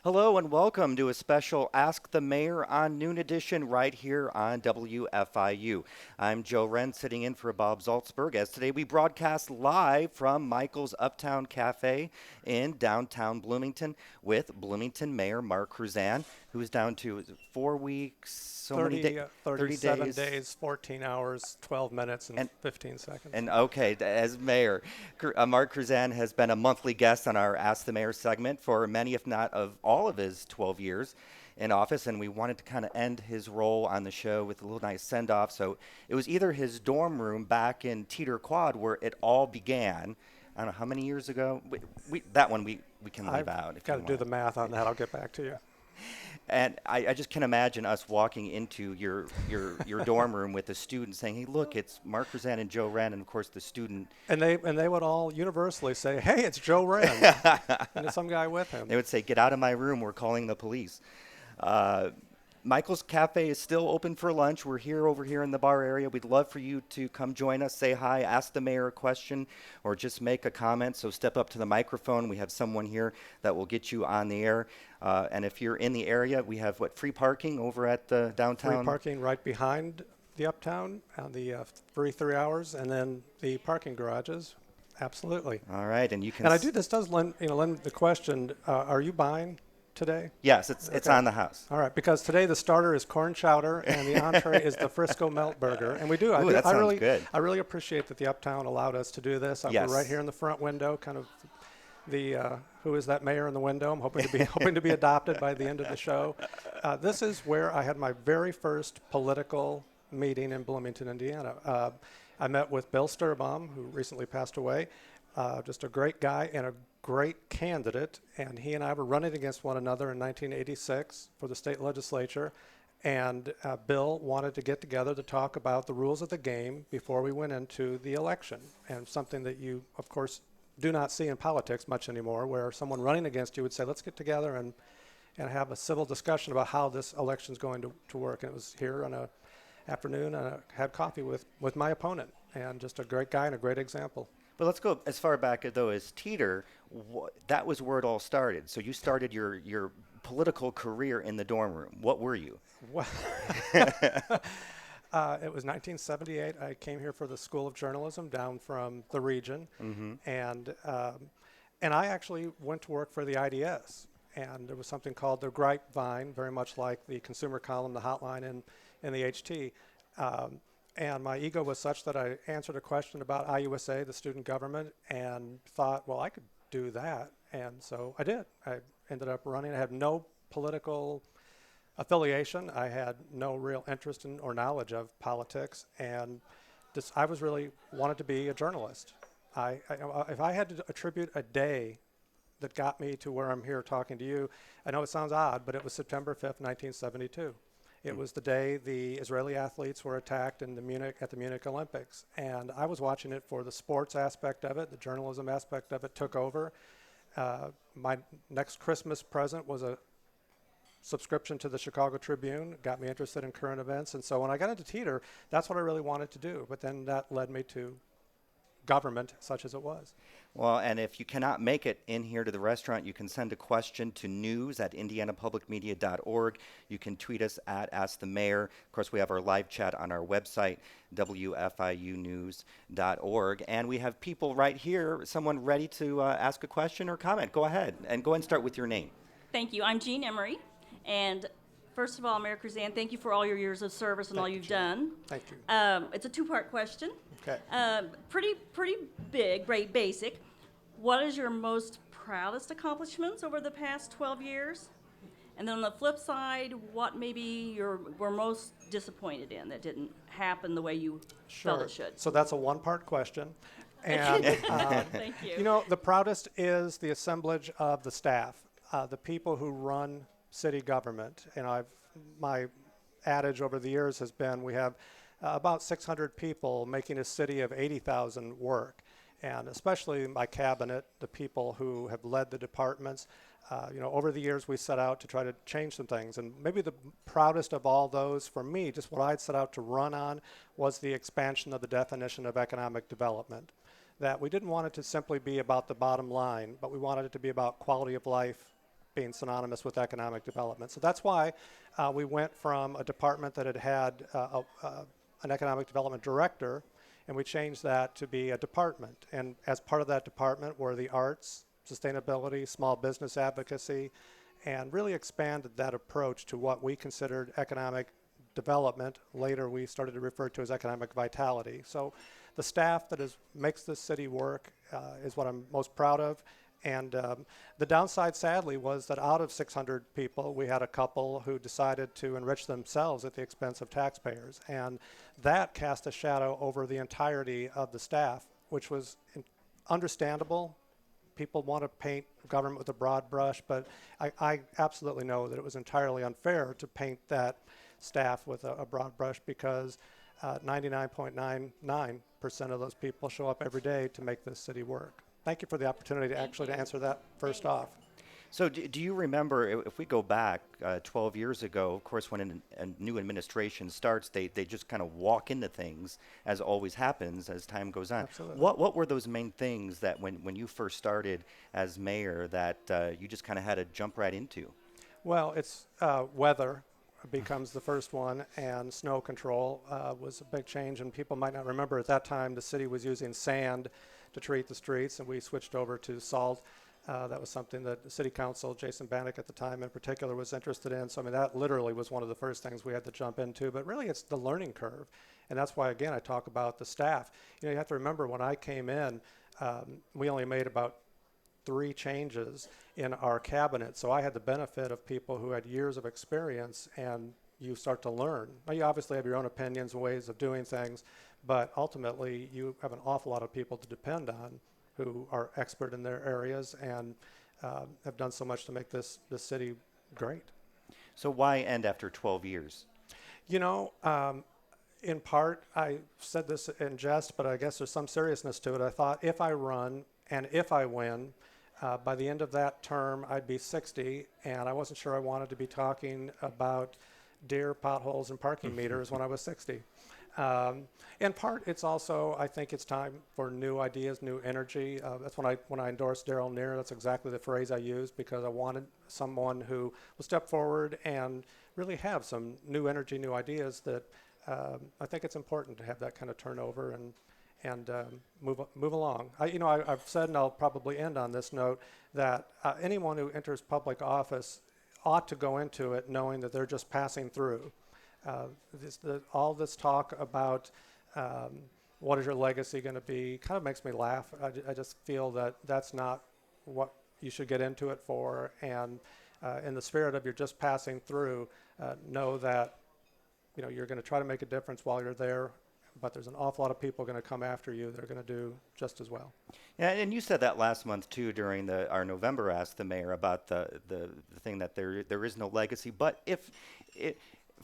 Hello and welcome to a special Ask the Mayor on Noon Edition right here on WFIU. I'm Joe Wren sitting in for Bob Zaltzberg as today we broadcast live from Michael's Uptown Cafe in downtown Bloomington with Bloomington Mayor Mark Kruzan, who's down to is it 4 weeks, so many 30, days, 30 37 days. days, 14 hours, 12 minutes, and And 15 seconds. And okay, as mayor, Mark Kruzan has been a monthly guest on our Ask the Mayor segment for many, if not of all of his 12 years in office, and we wanted to kind of end his role on the show with a little nice send-off. So it was either his dorm room back in Teeter Quad where it all began. I don't know how many years ago. That one we can leave I've out if got you to do want. the math on that. I'll get back to you. And I just can imagine us walking into your dorm room with a student saying, "Hey, look, it's Mark Kruzan and Joe Wren," and of course the student. And they would all universally say, "Hey, it's Joe Wren," and there's some guy with him. They would say, "Get out of my room, we're calling the police." Uh, Michael's Cafe is still open for lunch. We're here over here in the bar area. We'd love for you to come join us, say hi, ask the mayor a question, or just make a comment. So step up to the microphone. We have someone here that will get you on the air. And if you're in the area, we have free parking over at the downtown. Free parking right behind the Uptown on the free 3 hours, and then the parking garages. Absolutely. All right, and you can. And I do. This does lend the question: are you buying today? Yes, it's Okay. on the house. All right, because today the starter is corn chowder and the entree is the Frisco Melt Burger, and we do. Ooh, that sounds good. I really appreciate that the Uptown allowed us to do this. Yes. We're right here in the front window, kind of the who is that mayor in the window? I'm hoping to be hoping to be adopted by the end of the show. This is where I had my very first political meeting in Bloomington, Indiana. I met with Bill Sturbaum, who recently passed away. Just a great guy and a great candidate, and he and I were running against one another in 1986 for the state legislature, and Bill wanted to get together to talk about the rules of the game before we went into the election, and something that you, of course, do not see in politics much anymore, where someone running against you would say, let's get together and have a civil discussion about how this election is going to work. And it was here on a afternoon, and I had coffee with my opponent, and just a great guy and a great example. But let's go as far back though as Teeter. That was where it all started. So you started your political career in the dorm room. What were you? Well, it was 1978. I came here for the School of Journalism down from the region, and I actually went to work for the IDS. And there was something called the Grapevine, very much like the consumer column, the hotline in the HT. And my ego was such that I answered a question about IUSA, the student government, and thought, well, I could do that. And so I did. I ended up running. I had no political affiliation. I had no real interest in or knowledge of politics. And I was really wanted to be a journalist. If I had to attribute a day that got me to where I'm here talking to you, I know it sounds odd, but it was September 5th, 1972. It was the day the Israeli athletes were attacked at the Munich Olympics. And I was watching it for the sports aspect of it. The journalism aspect of it took over. My next Christmas present was a subscription to the Chicago Tribune. Got me interested in current events. And so when I got into Teeter, that's what I really wanted to do. But then that led me to government, such as it was. Well, and if you cannot make it in here to the restaurant, you can send a question to news@indianapublicmedia.org. You can tweet us at Ask the Mayor. Of course, we have our live chat on our website, WFIUnews.org. And we have people right here, someone ready to ask a question or comment. Go ahead and start with your name. Thank you. I'm Jean Emery. And first of all, Mayor Kruzan, thank you for all your years of service and all you've done. Thank you. It's a two-part question. Okay. Pretty big, great basic. What is your most proudest accomplishments over the past 12 years? And then on the flip side, what maybe you were most disappointed in that didn't happen the way you felt it should? So that's a one-part question. And Thank you. you know, the proudest is the assemblage of the staff, the people who run city government. And my adage over the years has been we have about 600 people making a city of 80,000 work. And especially my cabinet, the people who have led the departments. Over the years we set out to try to change some things. And maybe the proudest of all those for me, just what I'd set out to run on, was the expansion of the definition of economic development. That we didn't want it to simply be about the bottom line, but we wanted it to be about quality of life being synonymous with economic development. So that's why we went from a department that had an economic development director, and we changed that to be a department. And as part of that department were the arts, sustainability, small business advocacy, and really expanded that approach to what we considered economic development. Later we started to refer to as economic vitality. So the staff that makes this city work is what I'm most proud of. And the downside, sadly, was that out of 600 people, we had a couple who decided to enrich themselves at the expense of taxpayers. And that cast a shadow over the entirety of the staff, which was understandable. People want to paint government with a broad brush, but I absolutely know that it was entirely unfair to paint that staff with a broad brush, because 99.99% of those people show up every day to make this city work. Thank you for the opportunity to answer that first off. So do you remember, if we go back 12 years ago, of course, when a new administration starts, they just kind of walk into things, as always happens as time goes on. Absolutely. What were those main things that when you first started as mayor that you just kind of had to jump right into? Well, it's weather becomes the first one, and snow control was a big change. And people might not remember, at that time the city was using sand to treat the streets, and we switched over to salt. That was something that the city council, Jason Bannock at the time in particular, was interested in. So I mean, that literally was one of the first things we had to jump into. But really, it's the learning curve, and that's why, again, I talk about the staff. You know, you have to remember, when I came in, we only made about 3 changes in our cabinet. So I had the benefit of people who had years of experience, and you start to learn. Now, you obviously have your own opinions and ways of doing things, but ultimately you have an awful lot of people to depend on who are expert in their areas and have done so much to make this city great. So why end after 12 years? You know, in part, I said this in jest, but I guess there's some seriousness to it. I thought, if I run and if I win, by the end of that term, I'd be 60, and I wasn't sure I wanted to be talking about deer, potholes, and parking meters when I was 60. In part, it's also, I think it's time for new ideas, new energy. That's when I endorsed Darrell Neer. That's exactly the phrase I used, because I wanted someone who will step forward and really have some new energy, new ideas. That I think it's important to have that kind of turnover and move along. I've said, and I'll probably end on this note, that anyone who enters public office ought to go into it knowing that they're just passing through. All this talk about what is your legacy going to be kind of makes me laugh. I just feel that that's not what you should get into it for. And in the spirit of you're just passing through, know that you're going to try to make a difference while you're there, but there's an awful lot of people going to come after you that are going to do just as well. Yeah, and you said that last month too during our November Ask the Mayor about the thing that there is no legacy. But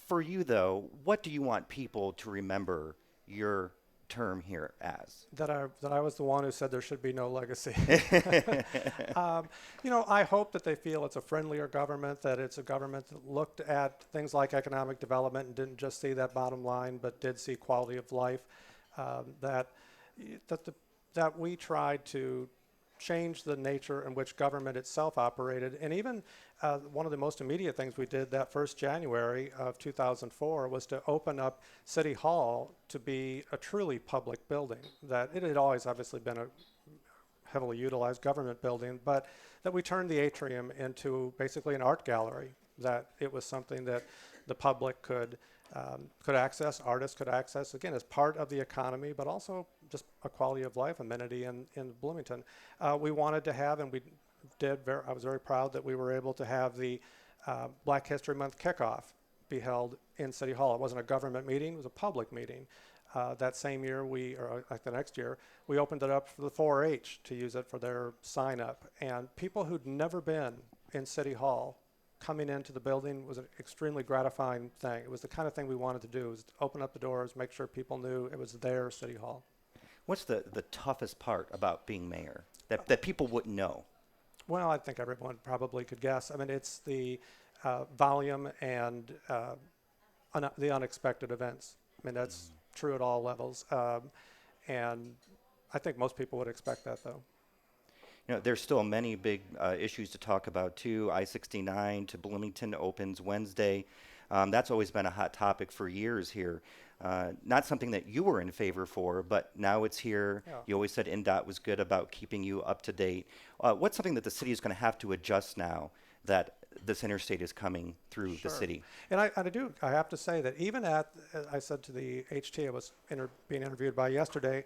for you though, what do you want people to remember your term here as? That I was the one who said there should be no legacy. I hope that they feel it's a friendlier government, that it's a government that looked at things like economic development and didn't just see that bottom line, but did see quality of life. That we tried to change the nature in which government itself operated. And even one of the most immediate things we did that first January of 2004 was to open up City Hall to be a truly public building. That it had always obviously been a heavily utilized government building, but that we turned the atrium into basically an art gallery, that it was something that the public could access, artists could access, again, as part of the economy, but also just a quality of life amenity in Bloomington. We wanted to have, and we did, I was very proud that we were able to have the Black History Month kickoff be held in City Hall. It wasn't a government meeting, it was a public meeting. That same year, the next year, we opened it up for the 4-H to use it for their sign up. And people who'd never been in City Hall coming into the building was an extremely gratifying thing. It was the kind of thing we wanted to do, was to open up the doors, make sure people knew it was their City Hall. What's the toughest part about being mayor that people wouldn't know? Well, I think everyone probably could guess. I mean, it's the volume and the unexpected events. I mean, that's true at all levels. And I think most people would expect that, though. There's still many big issues to talk about too. I-69 to Bloomington opens Wednesday. That's always been a hot topic for years here. Not something that you were in favor for, but now it's here. Yeah. You always said NDOT was good about keeping you up to date. What's something that the city is going to have to adjust now that this interstate is coming through the Sure. city? And I have to say that even I said to the HT I was being interviewed by yesterday,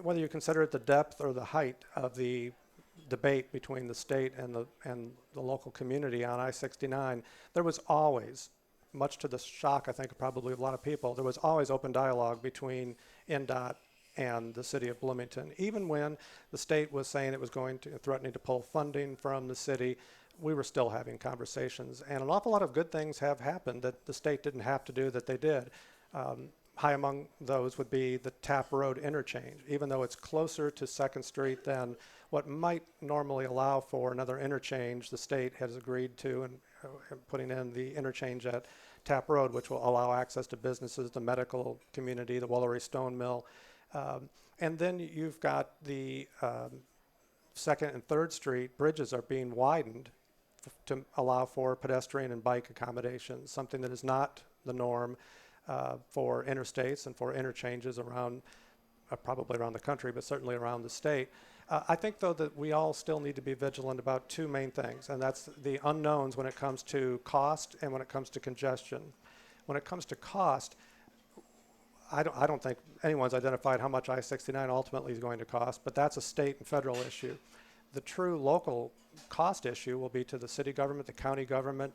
whether you consider it the depth or the height of the debate between the state and the local community on I-69, there was always, much to the shock, I think, probably of a lot of people, there was always open dialogue between NDOT and the city of Bloomington. Even when the state was saying it was threatening to pull funding from the city, we were still having conversations. And an awful lot of good things have happened that the state didn't have to do that they did. High among those would be the Tap Road interchange. Even though it's closer to 2nd Street than what might normally allow for another interchange, the state has agreed to and putting in the interchange at Tap Road, which will allow access to businesses, the medical community, the Woolery Stone Mill. And then you've got the 2nd and 3rd Street bridges are being widened to allow for pedestrian and bike accommodations, something that is not the norm for interstates and for interchanges around, probably around the country, but certainly around the state. I think, though, that we all still need to be vigilant about two main things, and that's the unknowns when it comes to cost and when it comes to congestion. When it comes to cost, I don't think anyone's identified how much I-69 ultimately is going to cost, but that's a state and federal issue. The true local cost issue will be to the city government, the county government,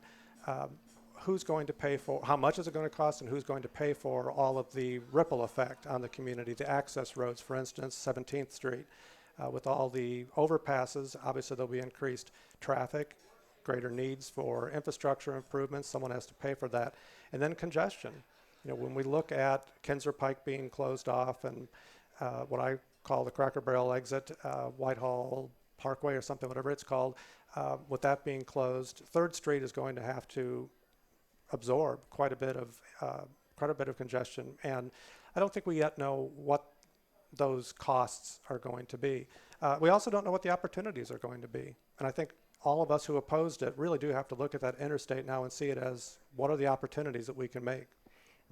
who's going to pay for, how much is it going to cost, and who's going to pay for all of the ripple effect on the community, the access roads, for instance, 17th Street. With all the overpasses, obviously there'll be increased traffic, greater needs for infrastructure improvements. Someone has to pay for that. And then congestion. When we look at Kinzer Pike being closed off and what I call the Cracker Barrel exit, Whitehall Parkway or something, whatever it's called, with that being closed, 3rd Street is going to have to absorb quite a bit of congestion. And I don't think we yet know what those costs are going to be. We also don't know what the opportunities are going to be. And I think all of us who opposed it really do have to look at that interstate now and see it as what are the opportunities that we can make.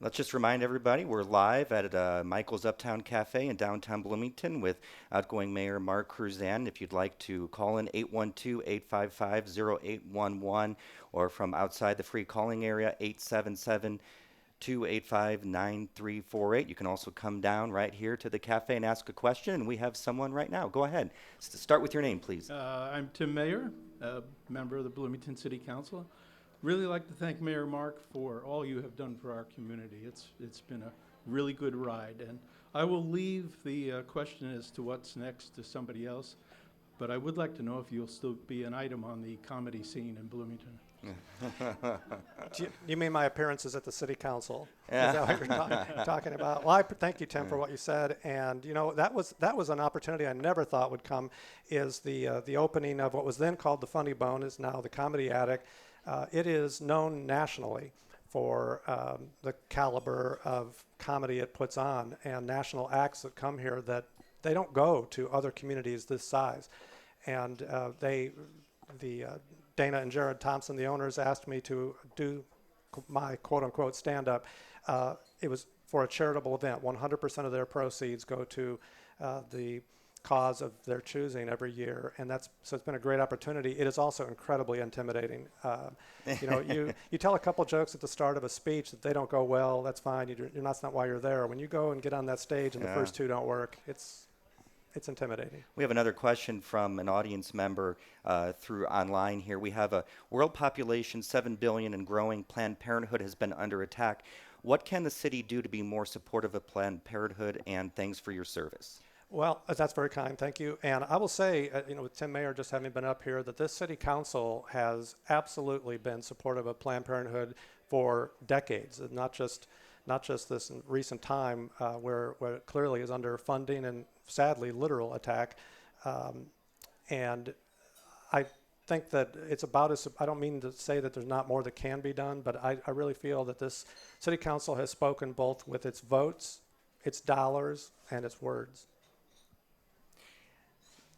Let's just remind everybody we're live at Michael's Uptown Cafe in downtown Bloomington with outgoing Mayor Mark Kruzan. If you'd like to call in 812-855-0811 or from outside the free calling area 877-285-9348. You can also come down right here to the cafe and ask a question, and we have someone right now. Go ahead. Start with your name, please. I'm Tim Mayer, a member of the Bloomington City Council. Really like to thank Mayor Mark for all you have done for our community. It's been a really good ride, and I will leave the question as to what's next to somebody else, but I would like to know if you'll still be an item on the comedy scene in Bloomington. You mean my appearances at the city council? Yeah. Is that what you're talking about? Well, thank you, Tim, for what you said. And that was an opportunity I never thought would come. Is the opening of what was then called the Funny Bone is now the Comedy Attic. It is known nationally for the caliber of comedy it puts on and national acts that come here that they don't go to other communities this size. And Dana and Jared Thompson, the owners, asked me to do my quote-unquote stand-up. It was for a charitable event. 100% of their proceeds go to the cause of their choosing every year, and so it's been a great opportunity. It is also incredibly intimidating. You tell a couple jokes at the start of a speech that they don't go well. That's fine. That's not why you're there. When you go and get on that stage and the first two don't work, it's intimidating. We have another question from an audience member through online here. We have a world population 7 billion and growing. Planned Parenthood has been under attack. What can the city do to be more supportive of Planned Parenthood, and thanks for your service? Well, that's very kind. Thank you. And I will say, with Tim Mayer just having been up here, that this city council has absolutely been supportive of Planned Parenthood for decades, and not just this recent time where it clearly is under funding and sadly literal attack. And I think that it's about as, I don't mean to say that there's not more that can be done, but I really feel that this city council has spoken both with its votes, its dollars, and its words.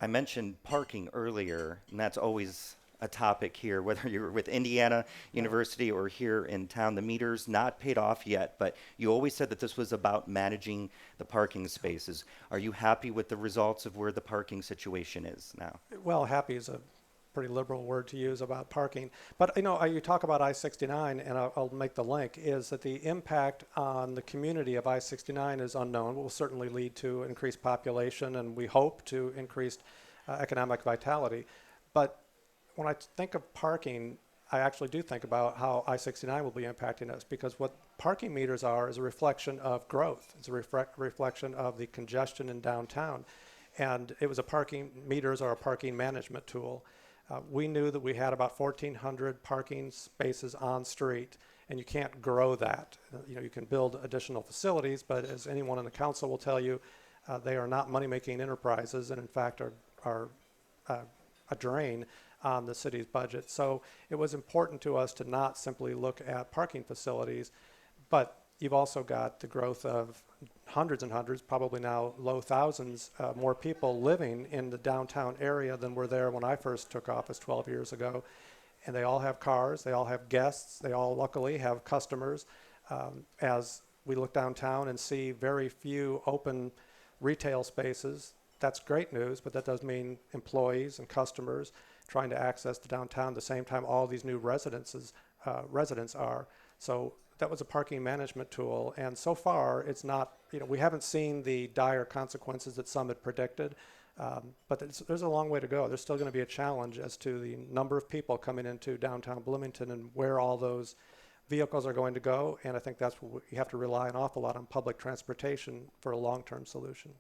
I mentioned parking earlier, and that's always a topic here, whether you're with Indiana University or here in town. The meter's not paid off yet, but you always said that this was about managing the parking spaces. Are you happy with the results of where the parking situation is now? Well, happy is a pretty liberal word to use about parking. But you talk about I-69, and I'll make the link, is that the impact on the community of I-69 is unknown. It will certainly lead to increased population, and we hope to increased economic vitality. But when I think of parking, I actually do think about how I-69 will be impacting us, because what parking meters are is a reflection of growth. It's a reflection of the congestion in downtown. And it was meters are a parking management tool. We knew that we had about 1,400 parking spaces on street, and you can't grow that. You can build additional facilities, but as anyone in the council will tell you, they are not money-making enterprises, and in fact are a drain on the city's budget. So it was important to us to not simply look at parking facilities, but you've also got the growth of hundreds and hundreds, probably now low thousands, more people living in the downtown area than were there when I first took office 12 years ago. And they all have cars, they all have guests, they all luckily have customers. As we look downtown and see very few open retail spaces, that's great news, but that does mean employees and customers trying to access the downtown at the same time all these new residents are. So that was a parking management tool, and so far it's not, we haven't seen the dire consequences that some had predicted, but there's a long way to go. There's still going to be a challenge as to the number of people coming into downtown Bloomington and where all those vehicles are going to go, and I think that's what you have to rely an awful lot on public transportation for a long-term solution.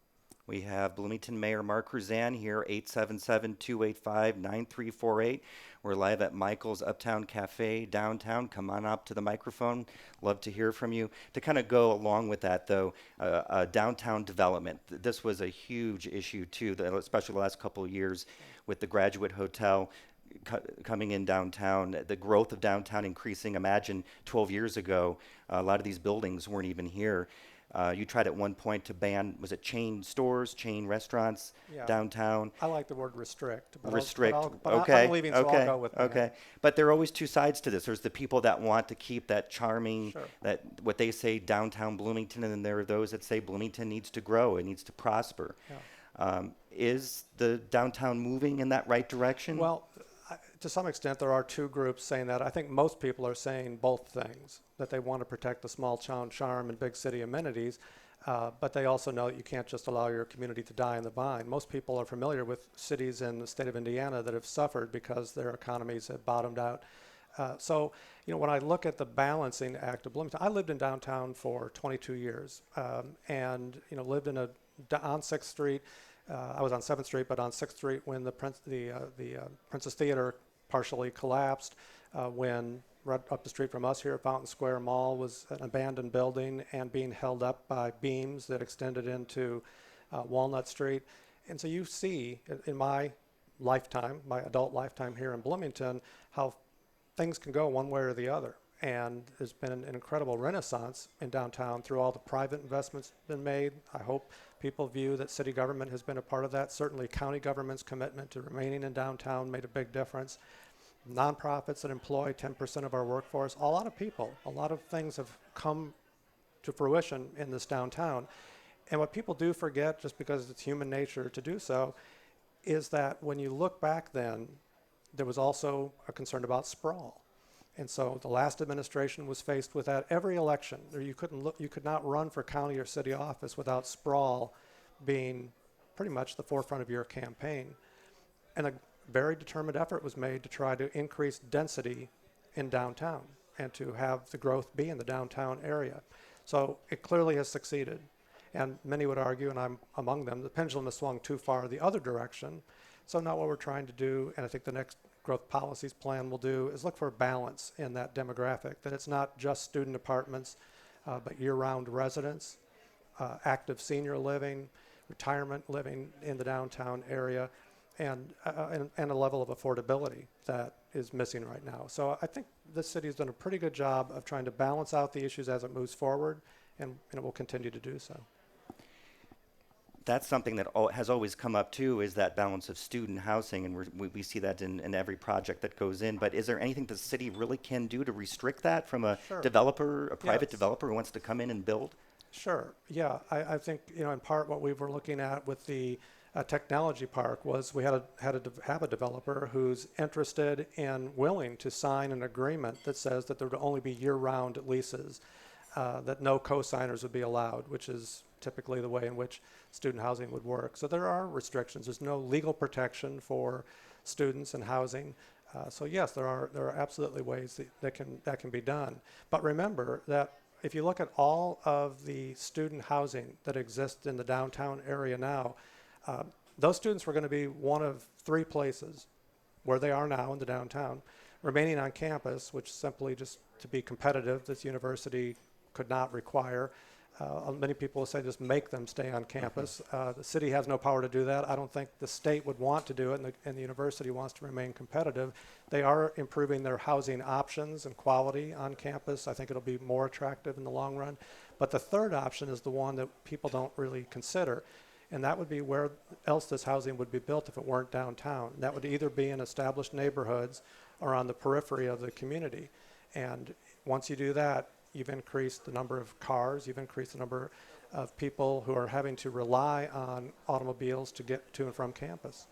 We have Bloomington Mayor Mark Kruzan here, 877-285-9348. We're live at Michael's Uptown Cafe downtown. Come on up to the microphone. Love to hear from you. To kind of go along with that, though, downtown development. This was a huge issue, too, especially the last couple of years with the Graduate Hotel coming in downtown, the growth of downtown increasing. Imagine 12 years ago, a lot of these buildings weren't even here. You tried at one point to ban, was it chain stores, chain restaurants downtown? I like the word restrict. Restrict. Okay. I'm leaving, so I'll go with that. Okay. But there are always two sides to this. There's the people that want to keep that charming, that what they say downtown Bloomington, and then there are those that say Bloomington needs to grow, it needs to prosper. Yeah. Is the downtown moving in that right direction? Well, to some extent, there are two groups saying that. I think most people are saying both things, that they want to protect the small town charm and big city amenities, but they also know that you can't just allow your community to die in the vine. Most people are familiar with cities in the state of Indiana that have suffered because their economies have bottomed out. So, when I look at the balancing act of Bloomington, I lived in downtown for 22 years and, lived on 6th Street. I was on 7th Street, but on 6th Street when the Princess Theater partially collapsed, when right up the street from us here at Fountain Square Mall was an abandoned building and being held up by beams that extended into Walnut Street. And so you see in my lifetime, my adult lifetime here in Bloomington, how things can go one way or the other. And there's been an incredible renaissance in downtown through all the private investments been made. I hope people view that city government has been a part of that. Certainly county government's commitment to remaining in downtown made a big difference. Nonprofits that employ 10% of our workforce, a lot of people, a lot of things have come to fruition in this downtown. And what people do forget, just because it's human nature to do so, is that when you look back then, there was also a concern about sprawl. And so the last administration was faced with that every election. You could not run for county or city office without sprawl being pretty much the forefront of your campaign. And a very determined effort was made to try to increase density in downtown and to have the growth be in the downtown area. So it clearly has succeeded. And many would argue, and I'm among them, the pendulum has swung too far the other direction. So now what we're trying to do, and I think the next growth policies plan will do, is look for a balance in that demographic, that it's not just student apartments, but year-round residents, active senior living, retirement living in the downtown area, and a level of affordability that is missing right now. So I think this city has done a pretty good job of trying to balance out the issues as it moves forward, and it will continue to do so. that's something that has always come up too, is that balance of student housing, and we see that in every project that goes in. But is there anything the city really can do to restrict that from a Sure. developer, a private Yes. developer who wants to come in and build? Sure. Yeah, I think in part what we were looking at with the technology park was we had to have a developer who's interested and willing to sign an agreement that says that there would only be year-round leases, that no co-signers would be allowed, which is typically the way in which student housing would work. So there are restrictions. There's no legal protection for students and housing. So yes, there are absolutely ways that can be done. But remember that if you look at all of the student housing that exists in the downtown area now, those students were going to be one of three places where they are now in the downtown, remaining on campus, which simply just to be competitive, this university could not require. Many people say just make them stay on campus. The city has no power to do that. I don't think the state would want to do it, and the university wants to remain competitive. They are improving their housing options and quality on campus. I think it'll be more attractive in the long run. But the third option is the one that people don't really consider, and that would be where else this housing would be built if it weren't downtown. That would either be in established neighborhoods or on the periphery of the community. And once you do that, you've increased the number of cars, you've increased the number of people who are having to rely on automobiles to get to and from campus.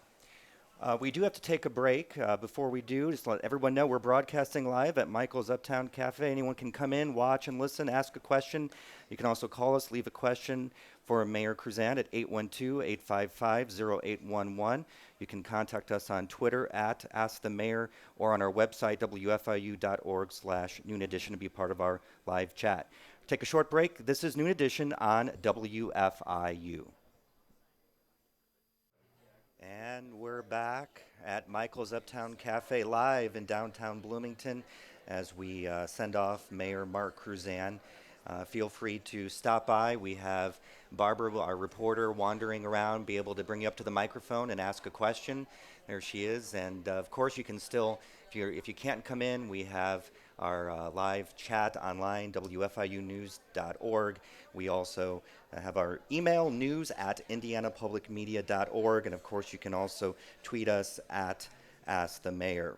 We do have to take a break. Before we do, just let everyone know we're broadcasting live at Michael's Uptown Cafe. Anyone can come in, watch and listen, ask a question. You can also call us, leave a question for Mayor Kruzan at 812-855-0811. You can contact us on Twitter at AskTheMayor or on our website, wfiu.org/Noon Edition, to be part of our live chat. Take a short break. This is Noon Edition on WFIU. And we're back at Michael's Uptown Cafe live in downtown Bloomington as we send off Mayor Mark Kruzan. Feel free to stop by. We have Barbara, our reporter, wandering around, be able to bring you up to the microphone and ask a question. There she is. And of course, you can still, if you can't come in, we have our live chat online, WFIUnews.org. We also have our email, news@indianapublicmedia.org. And of course, you can also tweet us at AskTheMayor.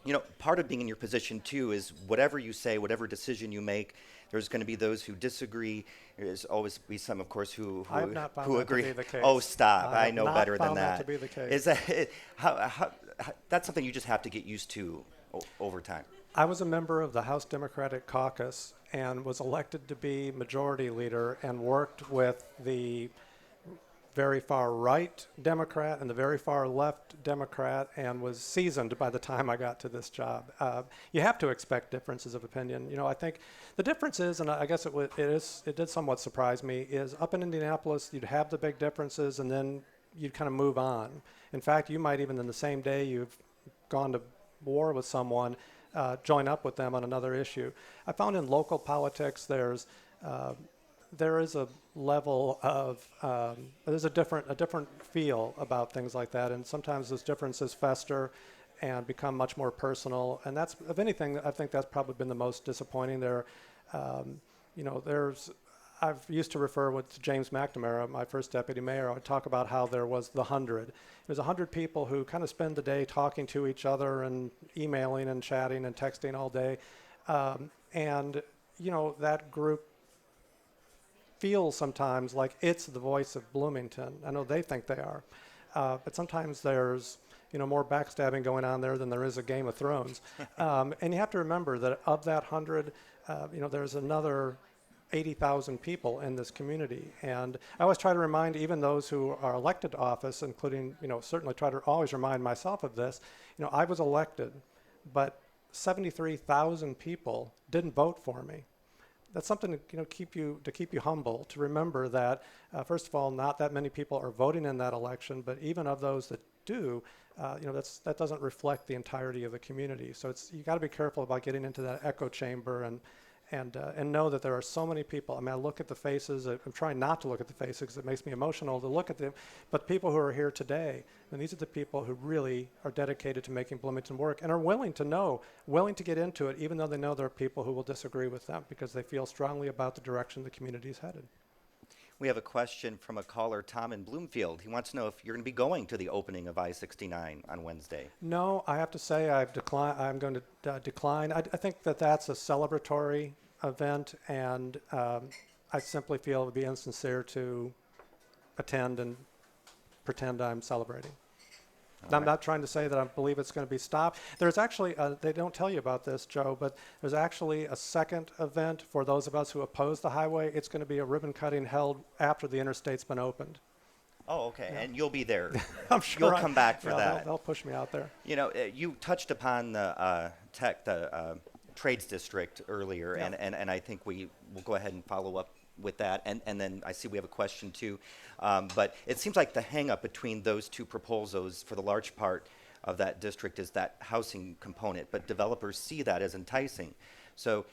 You know, part of being in your position, too, is whatever you say, whatever decision you make, there's going to be those who disagree. There's always be some, of course, who I have not found who that agree. to be the case. Oh, stop! I have know not better than found that that. to be the case. Is that that's something you just have to get used to over time? I was a member of the House Democratic Caucus and was elected to be majority leader and worked with the very far right Democrat and the very far left Democrat and was seasoned by the time I got to this job. You have to expect differences of opinion. You know, I think the difference is, and I guess it did somewhat surprise me, is up in Indianapolis you'd have the big differences and then you'd kind of move on. In fact, you might even in the same day you've gone to war with someone, join up with them on another issue. I found in local politics there is a level of there's a different feel about things like that, and sometimes those differences fester and become much more personal. And that's, if anything, I think that's probably been the most disappointing. There, you know, I've used to refer with James McNamara, my first deputy mayor. I would talk about how there was the 100. There's 100 people who kind of spend the day talking to each other and emailing and chatting and texting all day, and you know that group feels sometimes like it's the voice of Bloomington. I know they think they are, but sometimes there's more backstabbing going on there than there is a Game of Thrones. And you have to remember that of that 100, there's another 80,000 people in this community. And I always try to remind even those who are elected to office, including, certainly try to always remind myself of this. I was elected, but 73,000 people didn't vote for me. That's something to keep you humble, to remember that first of all, not that many people are voting in that election, but even of those that do, that doesn't reflect the entirety of the community. So you got to be careful about getting into that echo chamber and know that there are so many people. I mean, I look at the faces. I'm trying not to look at the faces because it makes me emotional to look at them. But people who are here today, and these are the people who really are dedicated to making Bloomington work and are willing to get into it, even though they know there are people who will disagree with them because they feel strongly about the direction the community is headed. We have a question from a caller, Tom in Bloomfield. He wants to know if you're going to be going to the opening of I-69 on Wednesday. No, I have to say I've declined. I'm going to decline. I think that that's a celebratory event, and I simply feel it would be insincere to attend and pretend I'm celebrating. I'm not trying to say that I believe it's going to be stopped. There's actually, they don't tell you about this, Joe, but there's actually a second event for those of us who oppose the highway. It's going to be a ribbon cutting held after the interstate's been opened. Oh, okay, and you'll be there. I'm sure You'll come back for that. They'll push me out there. You know, you touched upon the trades district earlier, Yeah. and I think we will go ahead and follow up with that. And then I see we have a question too. But it seems like the hang-up between those two proposals for the large part of that district is that housing component, but developers see that as enticing. So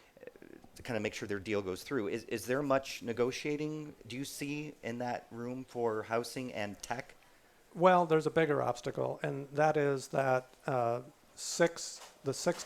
to kind of make sure their deal goes through, is there much negotiating, do you see, in that room for housing and tech? Well, there's a bigger obstacle, and that is that the six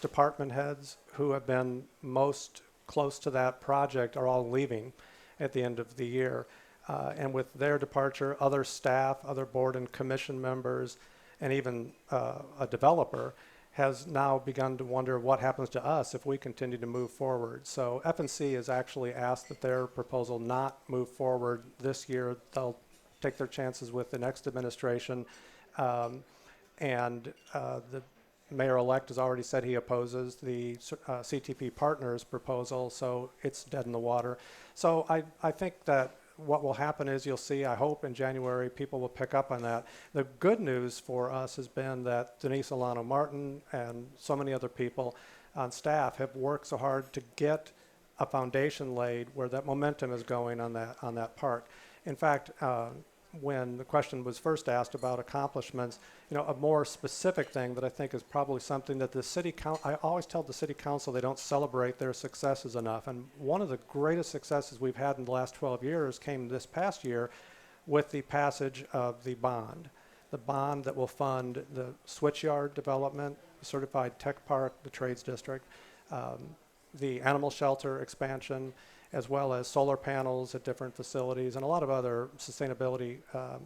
department heads who have been most close to that project are all leaving at the end of the year. And with their departure, other staff, other board and commission members, and even a developer has now begun to wonder what happens to us if we continue to move forward. So FNC has actually asked that their proposal not move forward this year. They'll take their chances with the next administration. And the mayor-elect has already said he opposes the CTP Partners proposal, so it's dead in the water. So I think that what will happen is you'll see, I hope in January, people will pick up on that. The good news for us has been that Denise Alano Martin and so many other people on staff have worked so hard to get a foundation laid where that momentum is going on that park. In fact, when the question was first asked about accomplishments, you know, a more specific thing that I think is probably something that the city council, I always tell the city council they don't celebrate their successes enough. And one of the greatest successes we've had in the last 12 years came this past year with the passage of the bond that will fund the switchyard development, the certified tech park, the trades district, the animal shelter expansion, as well as solar panels at different facilities and a lot of other sustainability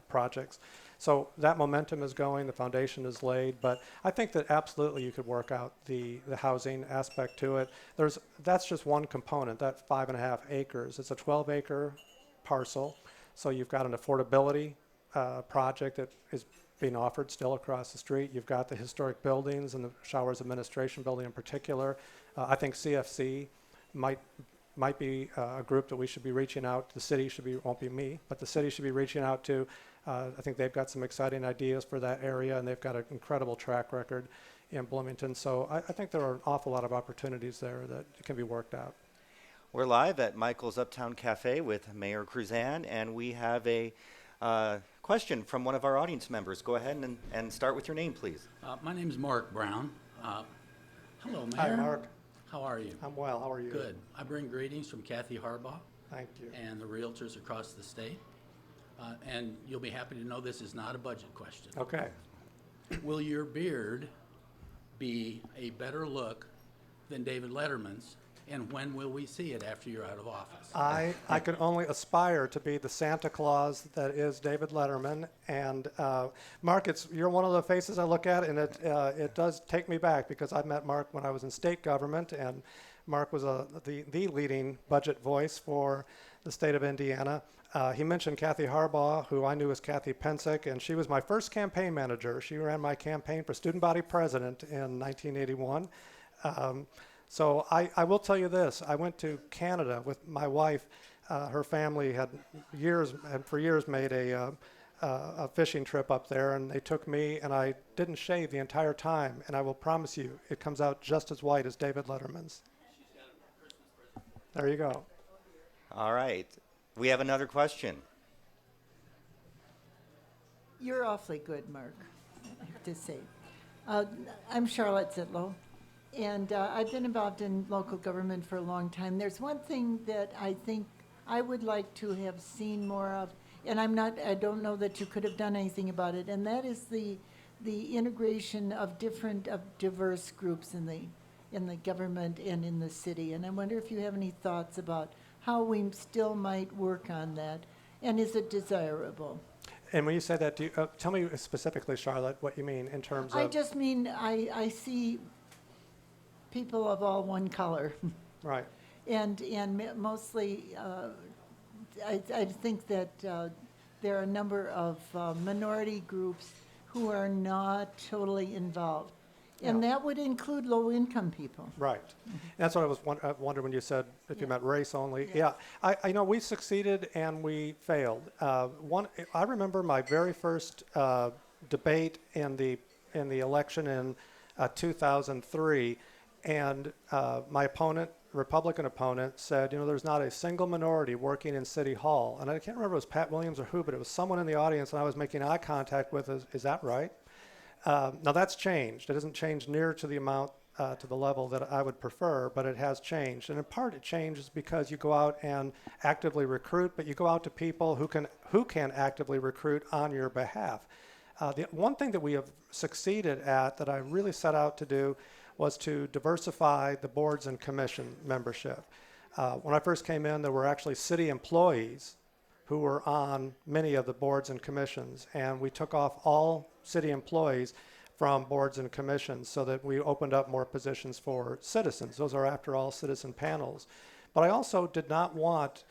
projects. So that momentum is going, the foundation is laid, but I think that absolutely you could work out the housing aspect to it. That's just one component, that 5.5 acres. It's a 12-acre parcel, so you've got an affordability project that is being offered still across the street. You've got the historic buildings and the Showers Administration Building in particular. I think CFC might be a group that we should be reaching out. The city should be, won't be me, but the city should be reaching out to. I think they've got some exciting ideas for that area, and they've got an incredible track record in Bloomington. So I think there are an awful lot of opportunities there that can be worked out. We're live at Michael's Uptown Cafe with Mayor Kruzan, and we have a question from one of our audience members. Go ahead and start with your name, please. My name's Mark Brown. Hello, Mayor. Hi, Mark. How are you? I'm well. How are you? Good. I bring greetings from Kathy Harbaugh Thank you. and the realtors across the state. And you'll be happy to know this is not a budget question. Okay. Will your beard be a better look than David Letterman's? And when will we see it after you're out of office? I can only aspire to be the Santa Claus that is David Letterman. And Mark, you're one of the faces I look at, and it does take me back because I met Mark when I was in state government, and Mark was the leading budget voice for the state of Indiana. He mentioned Kathy Harbaugh, who I knew as Kathy Pensick, and she was my first campaign manager. She ran my campaign for student body president in 1981. So I will tell you this, I went to Canada with my wife. Her family had for years made a fishing trip up there, and they took me, and I didn't shave the entire time, and I will promise you it comes out just as white as David Letterman's. There you go. All right. We have another question. You're awfully good, Mark, I have to say. I'm Charlotte Zitlow, and I've been involved in local government for a long time. There's one thing that I think I would like to have seen more of, and I don't know that you could have done anything about it, and that is the integration of diverse groups in the government and in the city. And I wonder if you have any thoughts about how we still might work on that. And is it desirable? And when you say that, tell me specifically, Charlotte, what you mean in terms of... I just mean, I see people of all one color. Right. And mostly, I think that there are a number of minority groups who are not totally involved. And Yeah. that would include low-income people. Right. That's what I was wondering when you said if you meant race only. Yeah. I know we succeeded and we failed. I remember my very first debate in the election in 2003, and my opponent, Republican opponent, said, there's not a single minority working in City Hall. And I can't remember if it was Pat Williams or who, but it was someone in the audience, and I was making eye contact with, is that right? Now that's changed. It hasn't changed near to the amount, to the level that I would prefer, but it has changed. And in part it changes because you go out and actively recruit, but you go out to people who can actively recruit on your behalf. The one thing that we have succeeded at that I really set out to do was to diversify the boards and commission membership. When I first came in, there were actually city employees who were on many of the boards and commissions, and we took off all city employees from boards and commissions so that we opened up more positions for citizens. Those are, after all, citizen panels. But I also did not want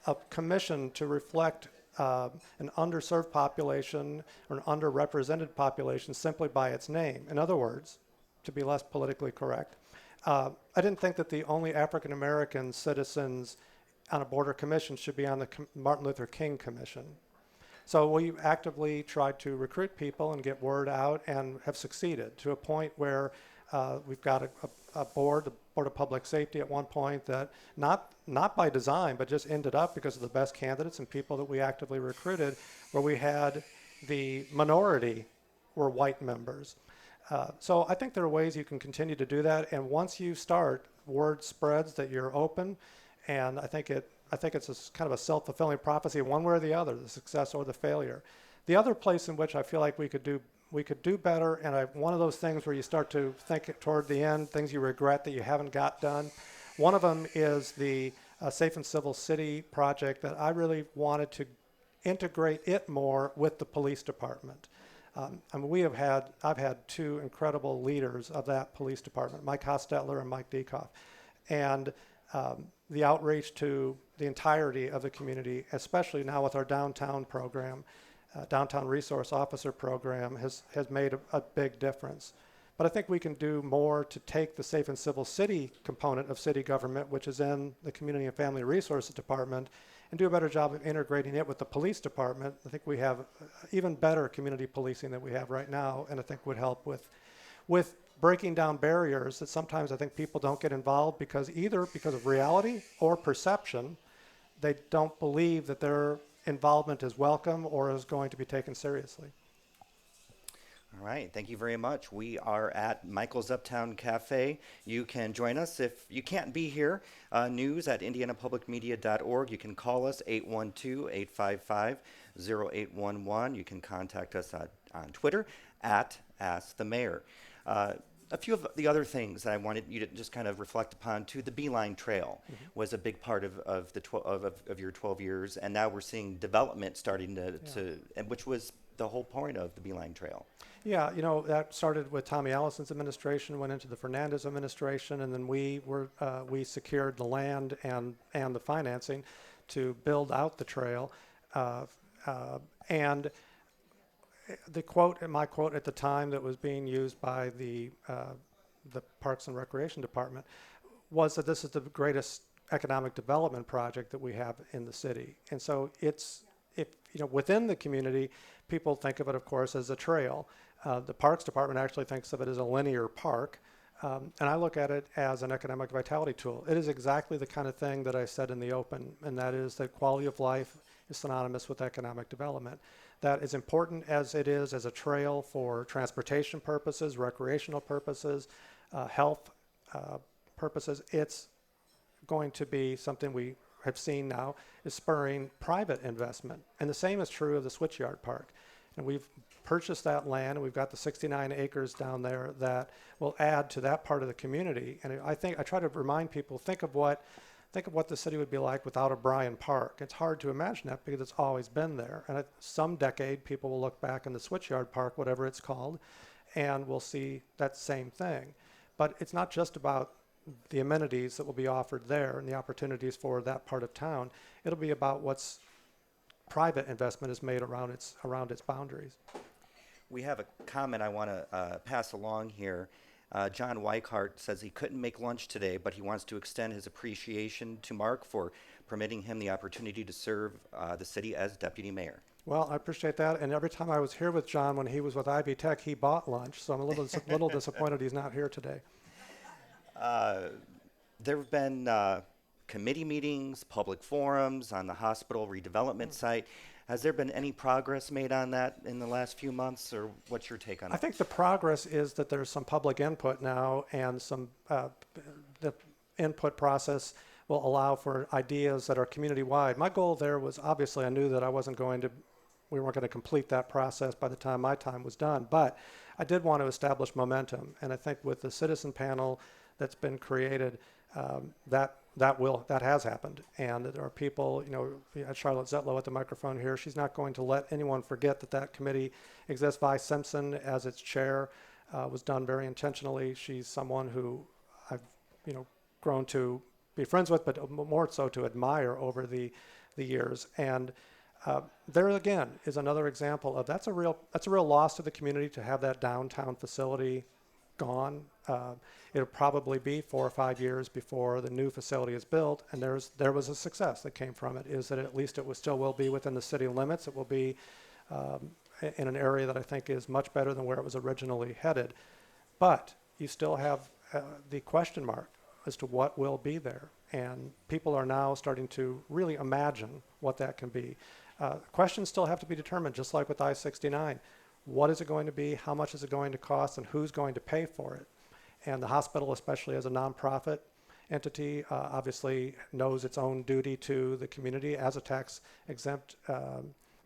a commission to reflect an underserved population or an underrepresented population simply by its name. In other words, to be less politically correct, I didn't think that the only African American citizens on a board or commission should be on the Martin Luther King Commission. So we actively tried to recruit people and get word out and have succeeded to a point where we've got a board, the Board of Public Safety at one point that not by design, but just ended up because of the best candidates and people that we actively recruited, where we had the minority were white members. So I think there are ways you can continue to do that, and once you start, word spreads that you're open, and I think it's a kind of a self-fulfilling prophecy, one way or the other, the success or the failure. The other place in which I feel like we could do better, and one of those things where you start to think toward the end, things you regret that you haven't got done. One of them is the Safe and Civil City project that I really wanted to integrate it more with the police department. I've had two incredible leaders of that police department, Mike Hostetler and Mike Dekoff. And the outreach to the entirety of the community, especially now with our downtown program, downtown resource officer program, has made a big difference. But I think we can do more to take the Safe and Civil City component of city government, which is in the Community and Family Resources Department, and do a better job of integrating it with the police department. I think we have even better community policing than we have right now, and I think would help with breaking down barriers that sometimes I think people don't get involved either because of reality or perception. They don't believe that their involvement is welcome or is going to be taken seriously. All right, thank you very much. We are at Michael's Uptown Cafe. You can join us if you can't be here. News at indianapublicmedia.org. You can call us 812-855-0811. You can contact us on Twitter at AskTheMayor. A few of the other things I wanted you to just kind of reflect upon too. The Beeline Trail was a big part of your 12 years, and now we're seeing development starting which was the whole point of the Beeline Trail. Yeah, that started with Tommy Allison's administration, went into the Fernandez administration, and then we secured the land and the financing to build out the trail. And my quote at the time that was being used by the Parks and Recreation Department was that this is the greatest economic development project that we have in the city. And so within the community, people think of it, of course, as a trail. The Parks Department actually thinks of it as a linear park. And I look at it as an economic vitality tool. It is exactly the kind of thing that I said in the open, and that is that quality of life is synonymous with economic development. That is important as it is as a trail for transportation purposes, recreational purposes, health purposes. It's going to be something we have seen now is spurring private investment. And the same is true of the Switchyard Park. And we've purchased that land, and we've got the 69 acres down there that will add to that part of the community. And I try to remind people, think of what think of what the city would be like without O'Brien Park. It's hard to imagine that because it's always been there. And some decade, people will look back in the Switchyard Park, whatever it's called, and we'll see that same thing. But it's not just about the amenities that will be offered there and the opportunities for that part of town. It'll be about what's private investment is made around its boundaries. We have a comment I want to pass along here. John Weichart says he couldn't make lunch today, but he wants to extend his appreciation to Mark for permitting him the opportunity to serve the city as deputy mayor. Well, I appreciate that. And every time I was here with John when he was with Ivy Tech, he bought lunch. So I'm a little disappointed he's not here today. There have been committee meetings, public forums on the hospital redevelopment site. Has there been any progress made on that in the last few months, or what's your take on it? I think the progress is that there's some public input now, and the input process will allow for ideas that are community-wide. My goal there was, obviously, I knew that we weren't going to complete that process by the time my time was done, but I did want to establish momentum, and I think with the citizen panel that's been created, that has happened. And there are people, Charlotte Zetlow at the microphone here, she's not going to let anyone forget that committee exists. Vi Simpson as its chair was done very intentionally. She's someone who I've grown to be friends with, but more so to admire over the years. And there again is another example of that's a real loss to the community to have that downtown facility gone. It'll probably be 4 or 5 years before the new facility is built, and there was a success that came from it, is that at least it still will be within the city limits. It will be in an area that I think is much better than where it was originally headed. But you still have the question mark as to what will be there, and people are now starting to really imagine what that can be. Questions still have to be determined, just like with I-69. What is it going to be? How much is it going to cost? And who's going to pay for it? And the hospital, especially as a nonprofit entity, obviously knows its own duty to the community as a tax-exempt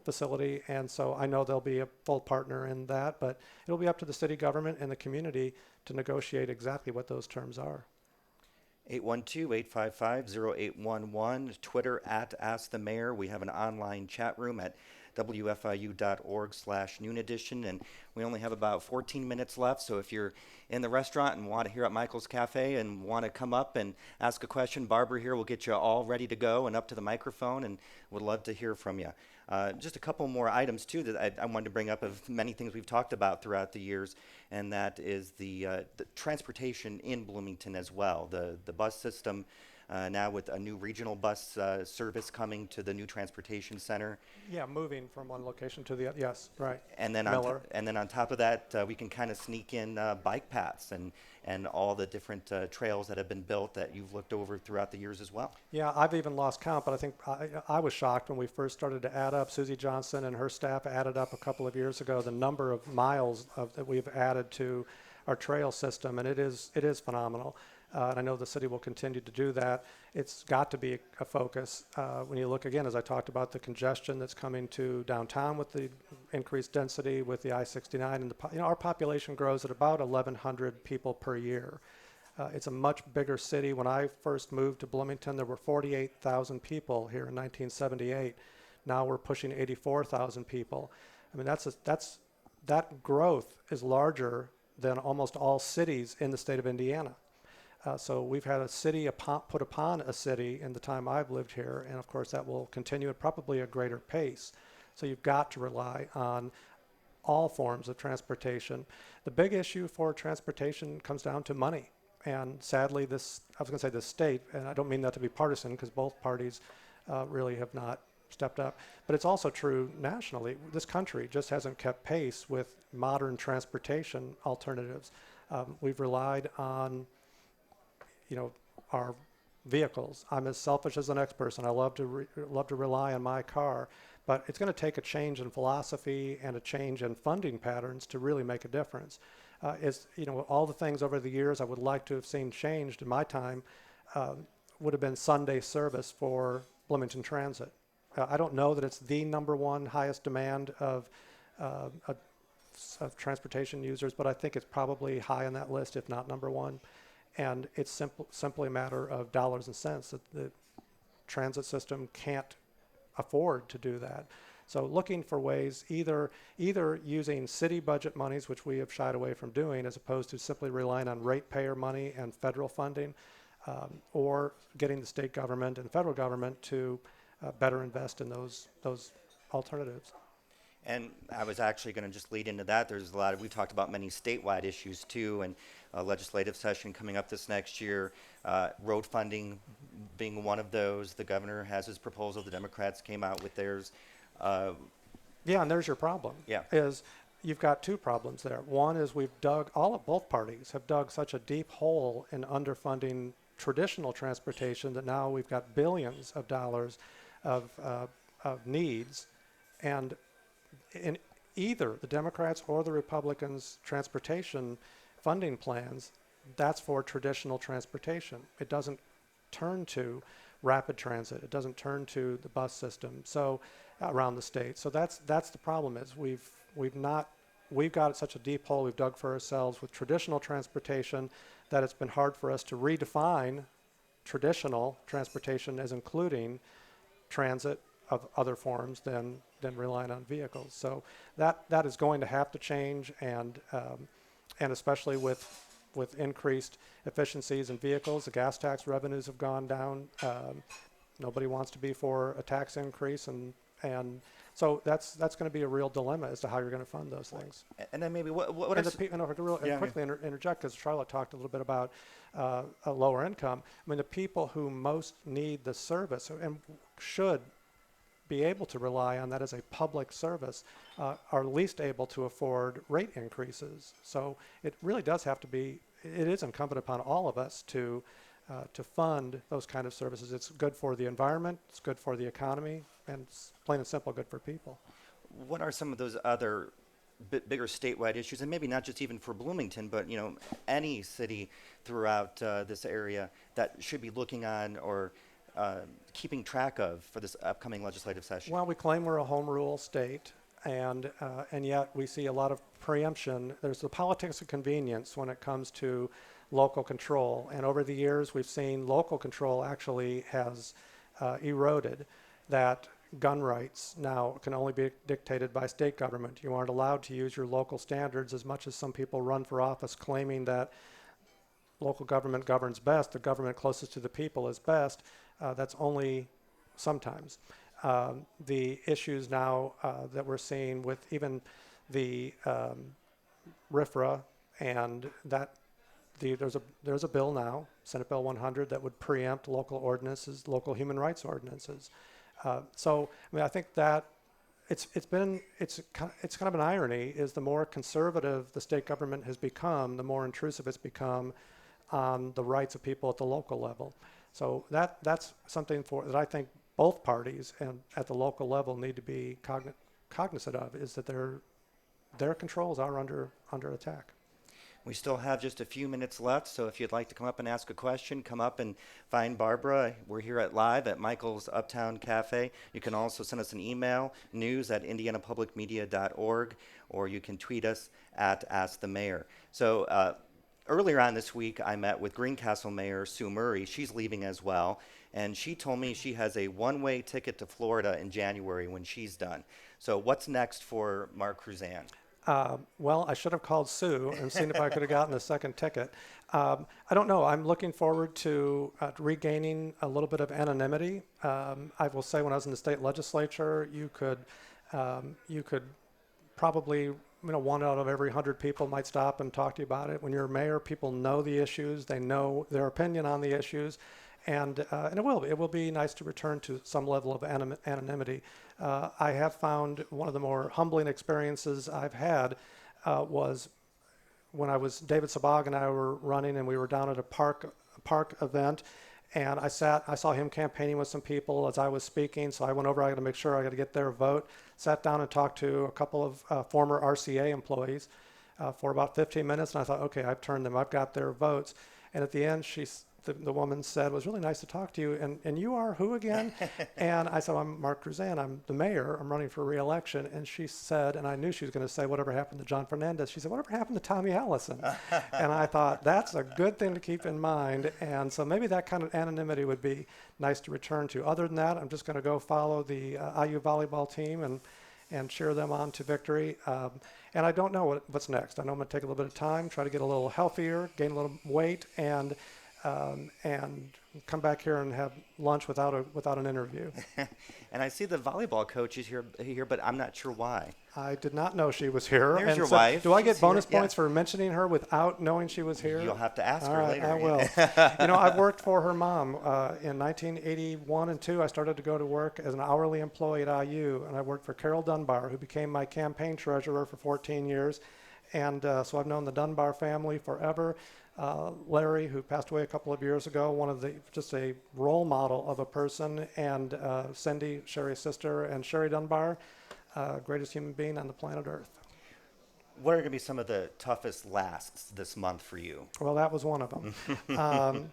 facility. And so I know they'll be a full partner in that, but it'll be up to the city government and the community to negotiate exactly what those terms are. 812-855-0811, Twitter at Ask the Mayor. We have an online chat room at WFIU.org/Noon Edition, and we only have about 14 minutes left, so if you're in the restaurant and want to hear at Michael's Cafe and want to come up and ask a question, Barbara here will get you all ready to go and up to the microphone, and would love to hear from you. Just a couple more items, too, that I wanted to bring up of many things we've talked about throughout the years, and that is the transportation in Bloomington as well. The bus system, now with a new regional bus service coming to the new transportation center. Yeah, moving from one location to the other. Yes, right. And then on top of that, we can kind of sneak in bike paths and all the different trails that have been built that you've looked over throughout the years as well. Yeah, I've even lost count, but I think I was shocked when we first started to add up. Susie Johnson and her staff added up a couple of years ago the number of miles that we've added to our trail system, and it is phenomenal. And I know the city will continue to do that. It's got to be a focus. When you look again, as I talked about, the congestion that's coming to downtown with the increased density with the I-69, and our population grows at about 1,100 people per year. It's a much bigger city. When I first moved to Bloomington, there were 48,000 people here in 1978. Now we're pushing 84,000 people. I mean, that growth is larger than almost all cities in the state of Indiana. So we've had a city put upon a city in the time I've lived here, and of course that will continue at probably a greater pace. So you've got to rely on all forms of transportation. The big issue for transportation comes down to money. And sadly, this state, and I don't mean that to be partisan because both parties really have not stepped up, but it's also true nationally. This country just hasn't kept pace with modern transportation alternatives. We've relied on our vehicles. I'm as selfish as the next person. I love to rely on my car, but it's going to take a change in philosophy and a change in funding patterns to really make a difference. All the things over the years I would like to have seen changed in my time would have been Sunday service for Bloomington Transit. I don't know that it's the number one highest demand of transportation users, but I think it's probably high on that list, if not number one. and it's simply a matter of dollars and cents that the transit system can't afford to do that. So looking for ways, either using city budget monies, which we have shied away from doing, as opposed to simply relying on ratepayer money and federal funding, or getting the state government and federal government to better invest in those alternatives. And I was actually going to just lead into that. There's a lot of, we talked about many statewide issues too, and a legislative session coming up this next year, road funding being one of those. The governor has his proposal, the Democrats came out with theirs. Yeah, and there's your problem. Yeah. Is you've got two problems there. One is both parties have dug such a deep hole in underfunding traditional transportation that now we've got billions of dollars of needs, and in either the Democrats or the Republicans' transportation funding plans, that's for traditional transportation. It doesn't turn to rapid transit. It doesn't turn to the bus system. So around the state. So that's the problem. Is we've got such a deep hole we've dug for ourselves with traditional transportation that it's been hard for us to redefine traditional transportation as including transit of other forms than relying on vehicles. So that is going to have to change, and especially with increased efficiencies in vehicles, the gas tax revenues have gone down. Nobody wants to be for a tax increase, and so that's going to be a real dilemma as to how you're going to fund those things. And then maybe what And if I could quickly interject, because Charlotte talked a little bit about a lower income. I mean, the people who most need the service and should be able to rely on that as a public service are least able to afford rate increases. So it really does have to be, it is incumbent upon all of us to fund those kind of services. It's good for the environment, it's good for the economy, and it's plain and simple good for people. What are some of those other bigger statewide issues, and maybe not just even for Bloomington, but any city throughout this area that should be looking on or keeping track of for this upcoming legislative session? Well, we claim we're a home rule state, and yet we see a lot of preemption. There's the politics of convenience when it comes to local control, and over the years we've seen local control actually has eroded. That gun rights now can only be dictated by state government. You aren't allowed to use your local standards as much as some people run for office claiming that local government governs best, the government closest to the people is best. That's only sometimes. The issues now that we're seeing with even the RFRA, and that there's a bill now, Senate Bill 100, that would preempt local ordinances, local human rights ordinances. So I mean, I think that it's kind of an irony is the more conservative the state government has become, the more intrusive it's become on the rights of people at the local level. So that's something that I think both parties and at the local level need to be cognizant of, is that their controls are under attack. We still have just a few minutes left, so if you'd like to come up and ask a question, come up and find Barbara. We're here live at Michael's Uptown Cafe. You can also send us an email, news@indianapublicmedia.org, or you can tweet us at Ask the Mayor. So earlier on this week, I met with Greencastle Mayor Sue Murray. She's leaving as well, and she told me she has a one-way ticket to Florida in January when she's done. So what's next for Mark Kruzan? Well, I should have called Sue and seen if I could have gotten a second ticket. I don't know. I'm looking forward to regaining a little bit of anonymity. I will say, when I was in the state legislature, you could probably, 1 out of every 100 people might stop and talk to you about it. When you're a mayor, people know the issues. They know their opinion on the issues. And it will be nice to return to some level of anonymity. I have found one of the more humbling experiences I've had was when David Sabag and I were running, and we were down at a park event, and I saw him campaigning with some people as I was speaking, so I went over, I got to make sure I got to get their vote, sat down and talked to a couple of former RCA employees for about 15 minutes, and I thought, okay, I've turned them, I've got their votes. And at the end, the woman said, "It was really nice to talk to you. And you are who again?" And I said, "I'm Mark Kruzan. I'm the mayor. I'm running for re-election." And she said, and I knew she was going to say, "Whatever happened to John Fernandez?" She said, "Whatever happened to Tommy Allison?" And I thought, that's a good thing to keep in mind. And so maybe that kind of anonymity would be nice to return to. Other than that, I'm just going to go follow the IU volleyball team and cheer them on to victory. And I don't know what's next. I know I'm going to take a little bit of time, try to get a little healthier, gain a little weight, and come back here and have lunch without an interview. And I see the volleyball coach is here, but I'm not sure why. I did not know she was here. There's and your so wife. Do I get She's here. bonus Yeah. points for mentioning her without knowing she was here? You'll have to ask All her right, later. I will. You know, I've worked for her mom. In 1981 and 2, I started to go to work as an hourly employee at IU, and I worked for Carol Dunbar, who became my campaign treasurer for 14 years. And so I've known the Dunbar family forever. Larry, who passed away a couple of years ago, just a role model of a person, and Cindy, Sherry's sister, and Sherry Dunbar, greatest human being on the planet Earth. What are going to be some of the toughest lasts this month for you? Well, that was one of them.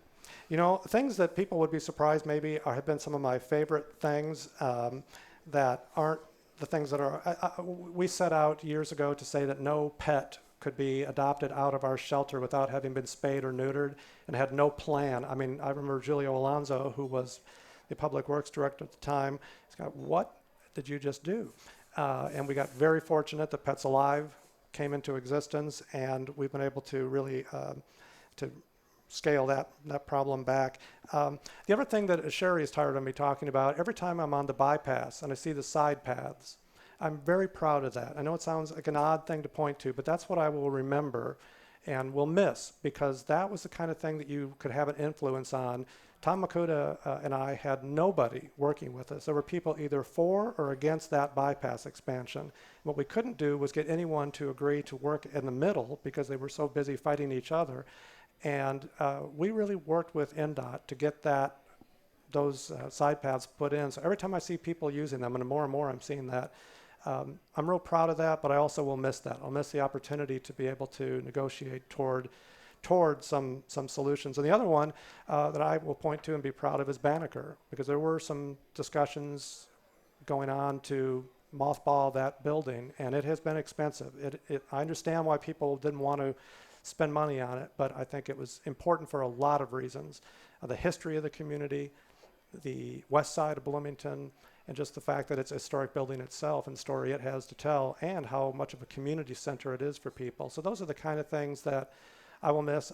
You know, things that people would be surprised maybe have been some of my favorite things that aren't the things that are. We set out years ago to say that no pet could be adopted out of our shelter without having been spayed or neutered, and had no plan. I mean, I remember Julio Alonso, who was the public works director at the time. He's got, "What did you just do?" And we got very fortunate that Pets Alive came into existence, and we've been able to really to scale that problem back. The other thing that Sherry is tired of me talking about, every time I'm on the bypass and I see the side paths, I'm very proud of that. I know it sounds like an odd thing to point to, but that's what I will remember and will miss, because that was the kind of thing that you could have an influence on. Tom Makuta and I had nobody working with us. There were people either for or against that bypass expansion. What we couldn't do was get anyone to agree to work in the middle because they were so busy fighting each other. And we really worked with NDOT to get those side paths put in. So every time I see people using them, and more I'm seeing that, I'm real proud of that, but I also will miss that. I'll miss the opportunity to be able to negotiate toward some solutions. And the other one that I will point to and be proud of is Banneker, because there were some discussions going on to mothball that building, and it has been expensive. I understand why people didn't want to spend money on it, but I think it was important for a lot of reasons. The history of the community, the west side of Bloomington, and just the fact that it's a historic building itself and the story it has to tell, and how much of a community center it is for people. So those are the kind of things that I will miss.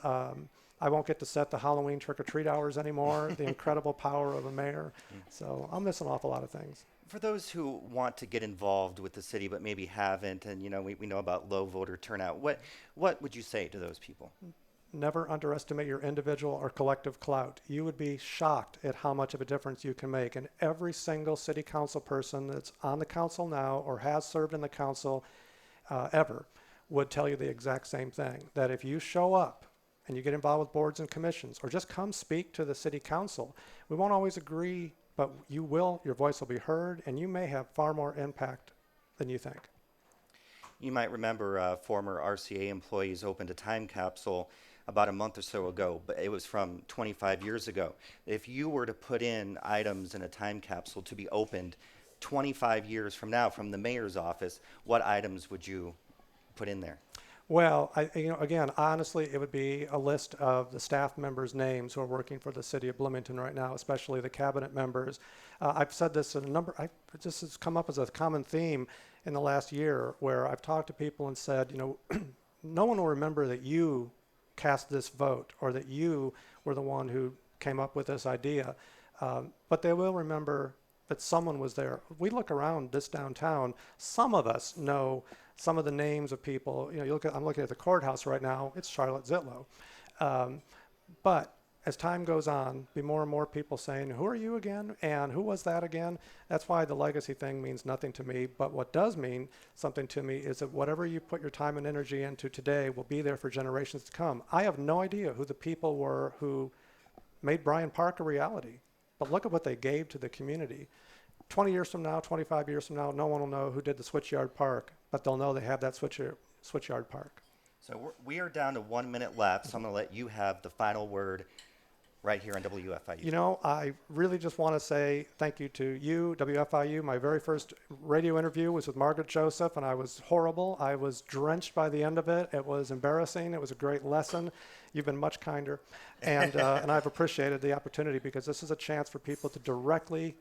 I won't get to set the Halloween trick-or-treat hours anymore, the incredible power of a mayor. So I'll miss an awful lot of things. For those who want to get involved with the city but maybe haven't, and we know about low voter turnout, what would you say to those people? Never underestimate your individual or collective clout. You would be shocked at how much of a difference you can make. And every single city council person that's on the council now or has served in the council ever would tell you the exact same thing, that if you show up and you get involved with boards and commissions, or just come speak to the city council, we won't always agree, but your voice will be heard, and you may have far more impact than you think. You might remember former RCA employees opened a time capsule about a month or so ago, but it was from 25 years ago. If you were to put in items in a time capsule to be opened 25 years from now from the mayor's office, what items would you put in there? Well, again, honestly, it would be a list of the staff members' names who are working for the city of Bloomington right now, especially the cabinet members. I've said this this has come up as a common theme in the last year, where I've talked to people and said, no one will remember that you cast this vote or that you were the one who came up with this idea, but they will remember that someone was there. We look around this downtown, some of us know some of the names of people. I'm looking at the courthouse right now, it's Charlotte Zitlow. But as time goes on, be more and more people saying, who are you again? And who was that again? That's why the legacy thing means nothing to me. But what does mean something to me is that whatever you put your time and energy into today will be there for generations to come. I have no idea who the people were who made Bryant Park a reality, but look at what they gave to the community. 20 years from now, 25 years from now, no one will know who did the Switchyard Park, but they'll know they have that Switchyard Park. So we are down to 1 minute left, so I'm going to let you have the final word right here on WFIU. You know, I really just want to say thank you to you, WFIU. My very first radio interview was with Margaret Joseph, and I was horrible. I was drenched by the end of it. It was embarrassing. It was a great lesson. You've been much kinder, and I've appreciated the opportunity because this is a chance for people to directly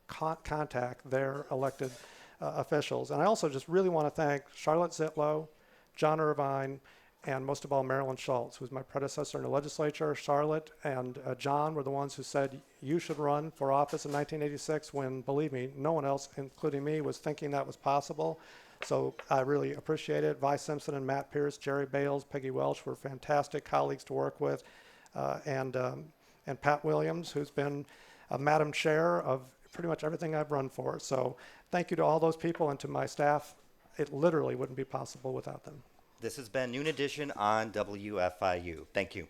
contact their elected officials. And I also just really want to thank Charlotte Zitlow, John Irvine, and most of all, Marilyn Schultz, who was my predecessor in the legislature. Charlotte and John were the ones who said, you should run for office in 1986 when, believe me, no one else, including me, was thinking that was possible. So I really appreciate it. Vi Simpson and Matt Pierce, Jerry Bales, Peggy Welch were fantastic colleagues to work with. And Pat Williams, who's been Madam Chair of pretty much everything I've run for. So thank you to all those people and to my staff. It literally wouldn't be possible without them. This has been Noon Edition on WFIU. Thank you.